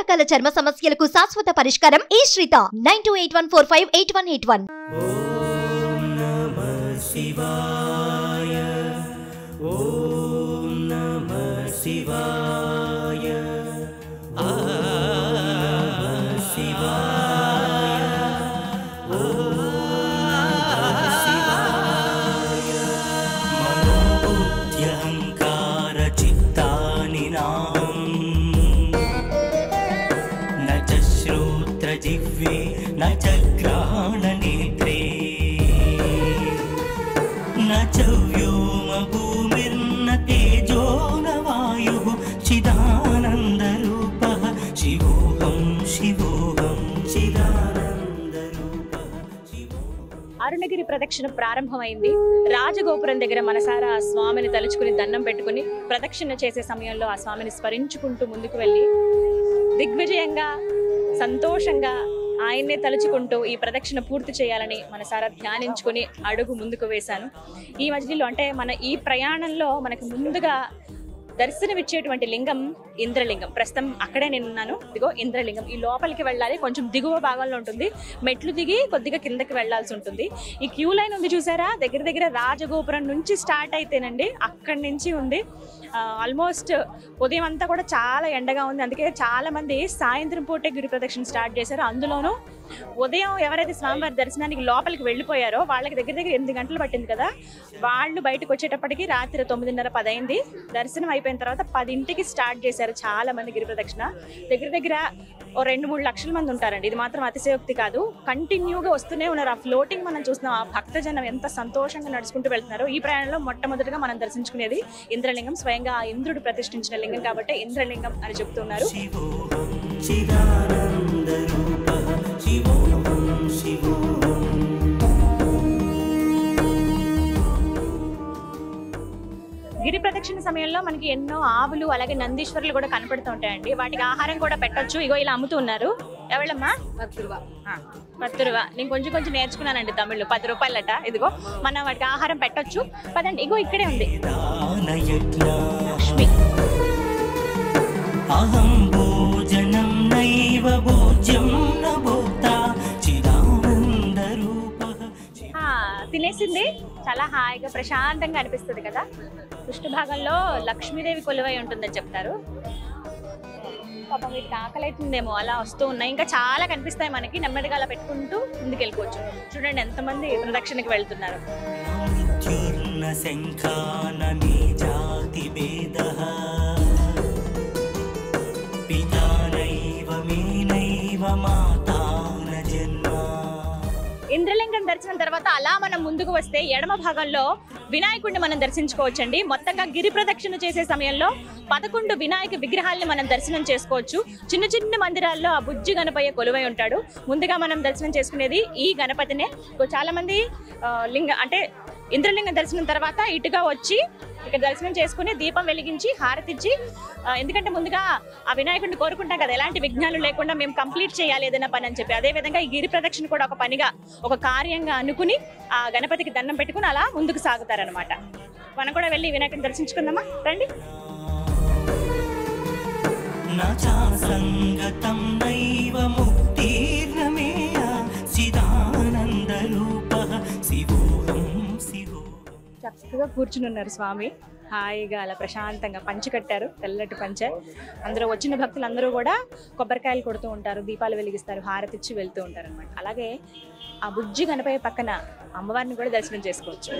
రకాల చర్మ సమస్యలకు శాశ్వత పరిష్కారం ఈ శ్రీత 9281458181. ఓం నమః శివాయ ఓం నమః శివాయ నమః శివాయ ఓం నమః శివాయ మనోబుద్ధ్యహంకార చిత్తాని నాహం న చ శ్రోత్ర జిహ్వే న చ గ్రహణ నేత్రే న చ వ్యోమ భూమిర్న తేజో న వాయుః చిదానంద రూపః శివోహం శివోహం చిదానంద రూపః శివోహం. అరుణగిరి ప్రదక్షిణ ప్రారంభమైంది. రాజగోపురం దగ్గర మనసారా ఆ స్వామిని తలుచుకుని దండం పెట్టుకుని ప్రదక్షిణ చేసే సమయంలో ఆ స్వామిని స్మరించుకుంటూ ముందుకు వెళ్ళి దిగ్విజయంగా సంతోషంగా ఆయన్నే తలుచుకుంటూ ఈ ప్రదక్షిణ పూర్తి చేయాలని మనసారా ధ్యానించుకుని అడుగు ముందుకు వేశాను. ఈ మధ్యలో అంటే మన ఈ ప్రయాణంలో మనకు ముందుగా దర్శనమిచ్చేటువంటి లింగం ఇంద్రలింగం. ప్రస్తుతం అక్కడే నేనున్నాను. ఇదిగో ఇంద్రలింగం. ఈ లోపలికి వెళ్ళాలి, కొంచెం దిగువ భాగంలో ఉంటుంది. మెట్లు దిగి కొద్దిగా కిందకి వెళ్లాల్సి ఉంటుంది. ఈ క్యూ లైన్ ఉంది చూసారా, దగ్గర దగ్గర రాజగోపురం నుంచి స్టార్ట్ అయితేనండి అక్కడి నుంచి ఉంది. ఆల్మోస్ట్ ఉదయం అంతా కూడా చాలా ఎండగా ఉంది. అందుకే చాలా మంది సాయంత్రం పూటే గిరి ప్రదక్షిణ స్టార్ట్ చేశారు. అందులోనూ ఉదయం ఎవరైతే స్వామివారి దర్శనానికి లోపలికి వెళ్ళిపోయారో వాళ్ళకి దగ్గర దగ్గర 8 గంటలు పట్టింది కదా, వాళ్ళు బయటకు వచ్చేటప్పటికి రాత్రి 9:30, 10 అయింది. దర్శనం అయిపోయిన తర్వాత 10ంటికి స్టార్ట్ చేశారు చాలా మంది గిరి ప్రదక్షిణ. దగ్గర దగ్గర 2-3 లక్షల మంది ఉంటారండి. ఇది మాత్రం అతిశయోక్తి కాదు. కంటిన్యూగా వస్తూనే ఉన్నారు. ఆ ఫ్లోటింగ్ మనం చూస్తున్నాం. ఆ భక్తజనం ఎంత సంతోషంగా నడుచుకుంటూ వెళ్తున్నారు. ఈ ప్రయాణంలో మొట్టమొదటిగా మనం దర్శించుకునేది ఇంద్రలింగం. స్వయంగా ఆ ఇంద్రుడు ప్రతిష్ఠించిన లింగం కాబట్టి ఇంద్రలింగం అని చెప్తున్నారు. శివోహం చిదానంద రూపః శివోహం శివోహం. గిరి ప్రదక్షిణ సమయంలో మనకి ఎన్నో ఆవులు అలాగే నందీశ్వరులు కూడా కనపడుతూ ఉంటాయండి. వాటికి ఆహారం కూడా పెట్టొచ్చు. ఇగో ఇలా అమ్ముతూ ఉన్నారు. ఎవళ్ళమ్మా? 10 రూపా. 10 రూపా. నేను కొంచెం కొంచెం నేర్చుకున్నానండి తమిళ్లో. 10 రూపాయలట. ఇదిగో మనం వాటికి ఆహారం పెట్టొచ్చు. పదండి. ఇగో ఇక్కడే ఉంది లక్ష్మి. అహం భోజనం నైవ భోజ్యం న భోక్తా చిదానంద రూపః. తినేసింది. చాలా హాయిగా ప్రశాంతంగా అనిపిస్తుంది కదా. పృష్ఠ భాగంలో లక్ష్మీదేవి కొలువై ఉంటుందని చెప్తారు. పాపం వీటికి ఆకలి అవుతుందేమో అలా వస్తూ ఉన్నాయి. ఇంకా చాలా కనిపిస్తాయి మనకి. నెమ్మదిగా అలా పెట్టుకుంటూ ముందుకు వెళ్ళిపోవచ్చు. చూడండి ఎంతమంది ప్రదక్షిణకి వెళ్తున్నారు. మృత్యుర్న శంఖాన నీ జాతి భేదః పితా నైవ మే నైవ మాతా న జన్మ. ఇంద్రలింగం దర్శనం తర్వాత అలా మనం ముందుకు వస్తే ఎడమ భాగంలో వినాయకుడిని మనం దర్శించుకోవచ్చండి. మొత్తంగా గిరి ప్రదక్షిణ చేసే సమయంలో 11 వినాయక విగ్రహాలని మనం దర్శనం చేసుకోవచ్చు. చిన్న చిన్న మందిరాల్లో ఆ బుజ్జి గణపయ్య కొలువై ఉంటాడు. ముందుగా మనం దర్శనం చేసుకునేది ఈ గణపతినే. చాలా మంది అంటే ఇంద్రలింగ దర్శనం తర్వాత ఇటుగా వచ్చి ఇక్కడ దర్శనం చేసుకుని దీపం వెలిగించి హారతిచ్చి, ఎందుకంటే ముందుగా ఆ వినాయకుడిని కోరుకుంటాం కదా, ఎలాంటి విఘ్నాలు లేకుండా మేము కంప్లీట్ చేయాలి ఏదైనా పని అని చెప్పి. అదేవిధంగా ఈ గిరి ప్రదక్షిణ కూడా ఒక పనిగా, ఒక కార్యంగా అనుకుని ఆ గణపతికి దండం పెట్టుకుని అలా ముందుకు సాగుతారనమాట. మనం కూడా వెళ్ళి వినాయకుడిని దర్శించుకుందామా? రండి. సంగతం నైవ ముక్తిర్నమేయ చిదానంద రూపః శివోహం శివోహం. చక్కగా కూర్చుని ఉన్నారు స్వామి. హాయిగా అలా ప్రశాంతంగా పంచె కట్టారు, తెల్లటి పంచె. అందరూ వచ్చిన భక్తులు అందరూ కూడా కొబ్బరికాయలు కొడుతూ ఉంటారు, దీపాలు వెలిగిస్తారు, హారతిచ్చి వెళ్తూ ఉంటారు అనమాట. అలాగే ఆ బుజ్జి గణపయ్య పక్కన అమ్మవారిని కూడా దర్శనం చేసుకోవచ్చు.